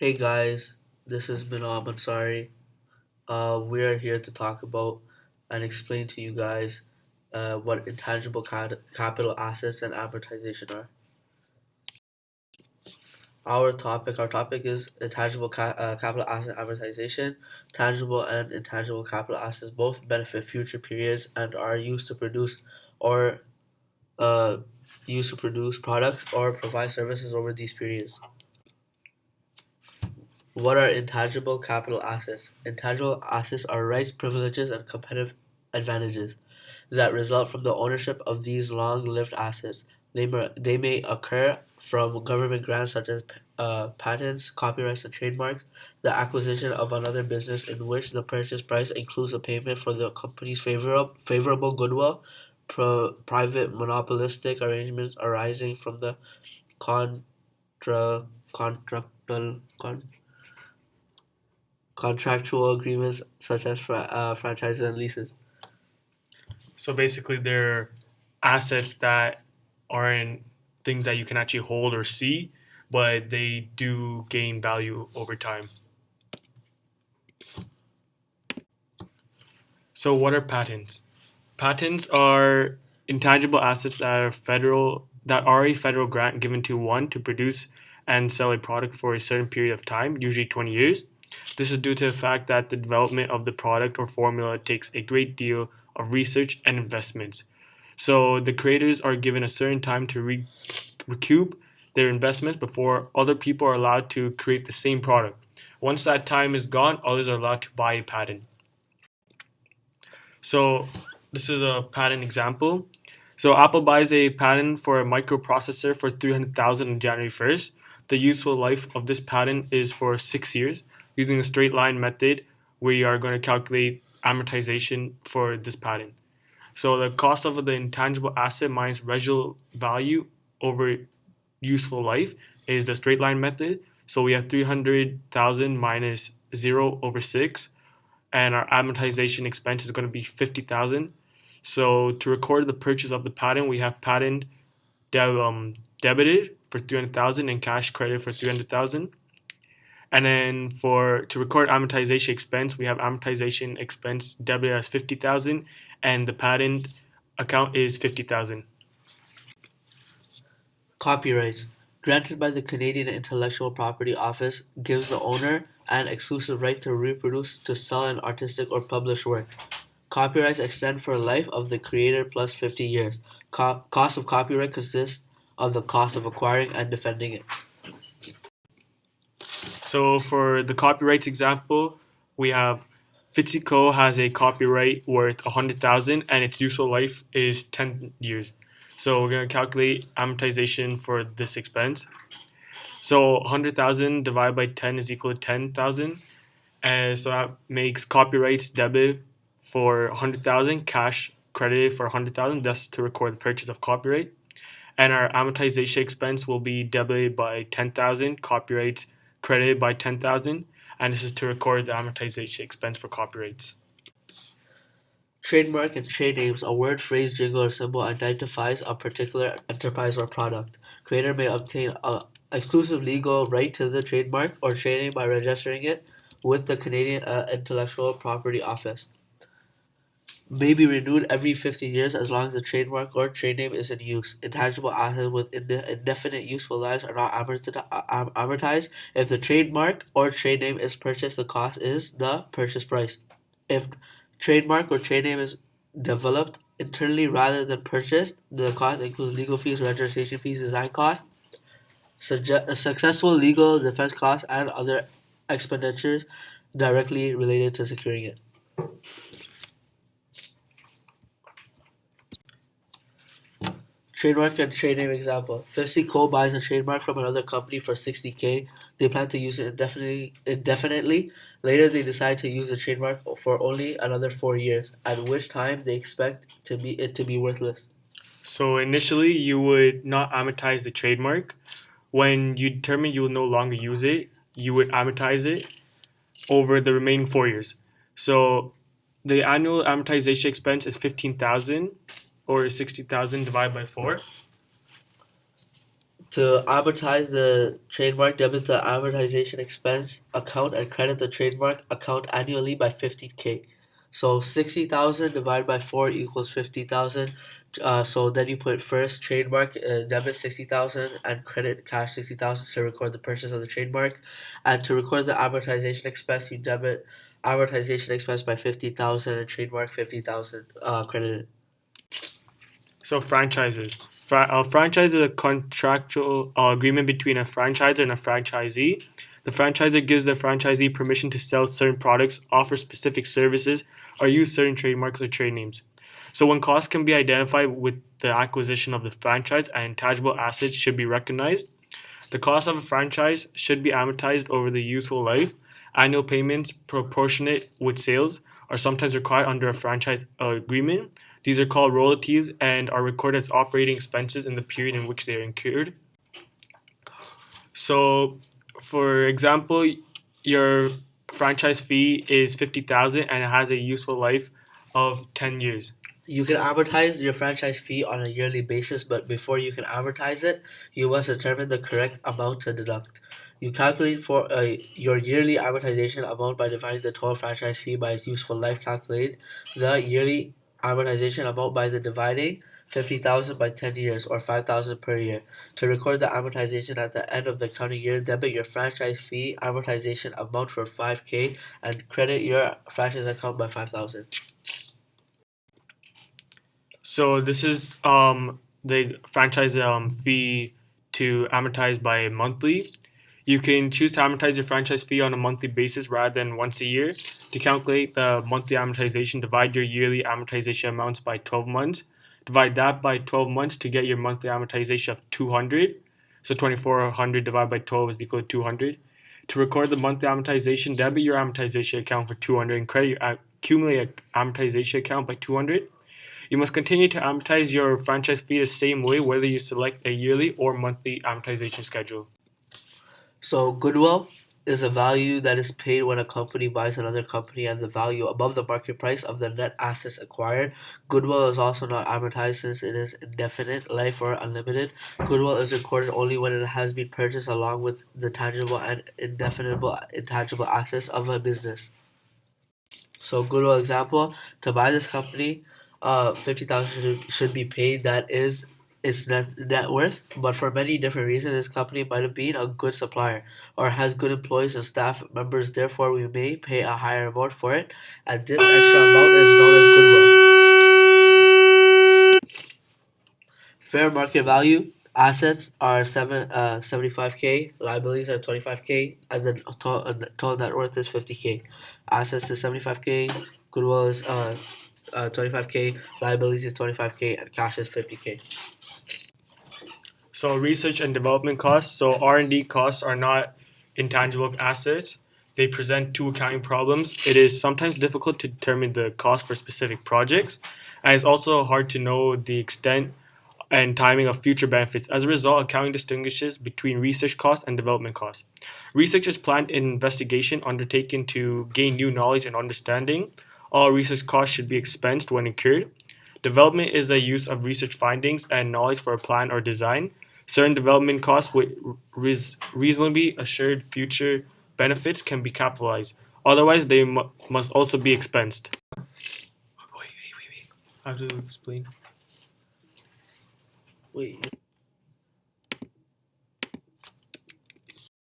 Hey guys, this is Minam Ansari. We are here to talk about and explain to you guys what intangible capital assets and amortization are. Our topic is capital asset amortization. Tangible and intangible capital assets both benefit future periods and are or uh, used to produce products or provide services over these periods. What are intangible capital assets? Intangible assets are rights, privileges, and competitive advantages that result from the ownership of these long-lived assets. They may occur from government grants such as patents, copyrights, and trademarks, the acquisition of another business in which the purchase price includes a payment for the company's favorable goodwill, private monopolistic arrangements arising from the contra, contractual, contractual agreements such as franchises and leases. So basically, they're assets that aren't things that you can actually hold or see, but they do gain value over time. So, what are patents? Patents are intangible assets that are a federal grant given to one to produce and sell a product for a certain period of time, usually 20 years. This is due to the fact that the development of the product or formula takes a great deal of research and investments. So the creators are given a certain time to recoup their investments before other people are allowed to create the same product. Once that time is gone, others are allowed to buy a patent. So this is a patent example. So Apple buys a patent for a microprocessor for 300,000 on January 1st. The useful life of this patent is for 6 years. Using a straight line method, we are going to calculate amortization for this patent. So the cost of the intangible asset minus residual value over useful life is the straight line method. So we have 300,000 minus 0 over 6, and our amortization expense is going to be 50,000. So to record the purchase of the patent, we have patent debited for 300,000 and cash credit for 300,000. And then for to record amortization expense, we have amortization expense debited as 50,000 and the patent account is 50,000. Copyrights granted by the Canadian Intellectual Property Office gives the owner an exclusive right to reproduce, to sell an artistic or published work. Copyrights extend for life of the creator plus 50 years. Cost of copyright consists of the cost of acquiring and defending it. So for the copyrights example, we have Fitzico has a copyright worth 100,000 and its useful life is 10 years. So we're going to calculate amortization for this expense. So 100,000 divided by 10 is equal to 10,000. And so that makes copyrights debit for 100,000, cash credited for 100,000, thus to record the purchase of copyright. And our amortization expense will be debited by 10,000, copyrights credited by 10,000, and this is to record the amortization expense for copyrights. Trademark and trade names, a word, phrase, jingle, or symbol identifies a particular enterprise or product. Creator may obtain a exclusive legal right to the trademark or trade name by registering it with the Canadian Intellectual Property Office. May be renewed every 15 years as long as the trademark or trade name is in use. Intangible assets with indefinite useful lives are not amortized. If the trademark or trade name is purchased, the cost is the purchase price. If trademark or trade name is developed internally rather than purchased, the cost includes legal fees, registration fees, design costs, successful legal defense costs, and other expenditures directly related to securing it. Trademark and trade name example. 50 Co buys a trademark from another company for 60K. They plan to use it indefinitely. Later, they decide to use the trademark for only another 4 years, at which time they expect it to be worthless. So initially, you would not amortize the trademark. When you determine you will no longer use it, you would amortize it over the remaining 4 years. So the annual amortization expense is 15,000 or 60,000 divided by 4. To amortize the trademark, debit the amortization expense account and credit the trademark account annually by 15K. So 60,000 divided by 4 equals 50,000. So then you put first trademark debit 60,000 and credit cash 60,000 to record the purchase of the trademark, and to record the amortization expense you debit amortization expense by 50,000 and trademark 50,000 credited. So franchises. A franchise is a contractual agreement between a franchisor and a franchisee. The franchisor gives the franchisee permission to sell certain products, offer specific services, or use certain trademarks or trade names. So when costs can be identified with the acquisition of the franchise and intangible assets should be recognized. The cost of a franchise should be amortized over the useful life. Annual payments proportionate with sales are sometimes required under a franchise agreement. These are called royalties and are recorded as operating expenses in the period in which they are incurred. So, for example, your franchise fee is 50,000 and it has a useful life of 10 years. You can amortize your franchise fee on a yearly basis, but before you can amortize it, you must determine the correct amount to deduct. You calculate for your yearly amortization amount by dividing the total franchise fee by its useful life. Calculate the yearly amortization amount by the dividing 50,000 by 10 years, or 5,000 per year. To record the amortization at the end of the accounting year, debit your franchise fee amortization amount for 5K and credit your franchise account by 5,000. So this is the franchise fee to amortize by monthly. You can choose to amortize your franchise fee on a monthly basis rather than once a year. To calculate the monthly amortization, divide your yearly amortization amounts by 12 months. Divide that by 12 months to get your monthly amortization of 200. So 2,400 divided by 12 is equal to 200. To record the monthly amortization, debit your amortization account for 200 and credit your accumulated amortization account by 200. You must continue to amortize your franchise fee the same way whether you select a yearly or monthly amortization schedule. So goodwill is a value that is paid when a company buys another company and the value above the market price of the net assets acquired. Goodwill is also not amortized since it is indefinite, life, or unlimited. Goodwill is recorded only when it has been purchased along with the tangible and intangible assets of a business. So goodwill example, to buy this company, 50,000 should be paid. That is its net worth. But for many different reasons, this company might have been a good supplier or has good employees and staff members. Therefore, we may pay a higher amount for it, and this extra amount is known as goodwill. Fair market value. Assets are 75K, liabilities are 25K, and then total net worth is 50K. Assets is 75K, goodwill is 25K, liabilities is 25K, and cash is 50K. So research and development costs. So R&D costs are not intangible assets. They present two accounting problems. It is sometimes difficult to determine the cost for specific projects, and it's also hard to know the extent and timing of future benefits. As a result, accounting distinguishes between research costs and development costs. Research is planned investigation undertaken to gain new knowledge and understanding. All research costs should be expensed when incurred. Development is the use of research findings and knowledge for a plan or design. Certain development costs with reasonably assured future benefits can be capitalized. Otherwise, they must also be expensed. Wait. I have to explain. Wait.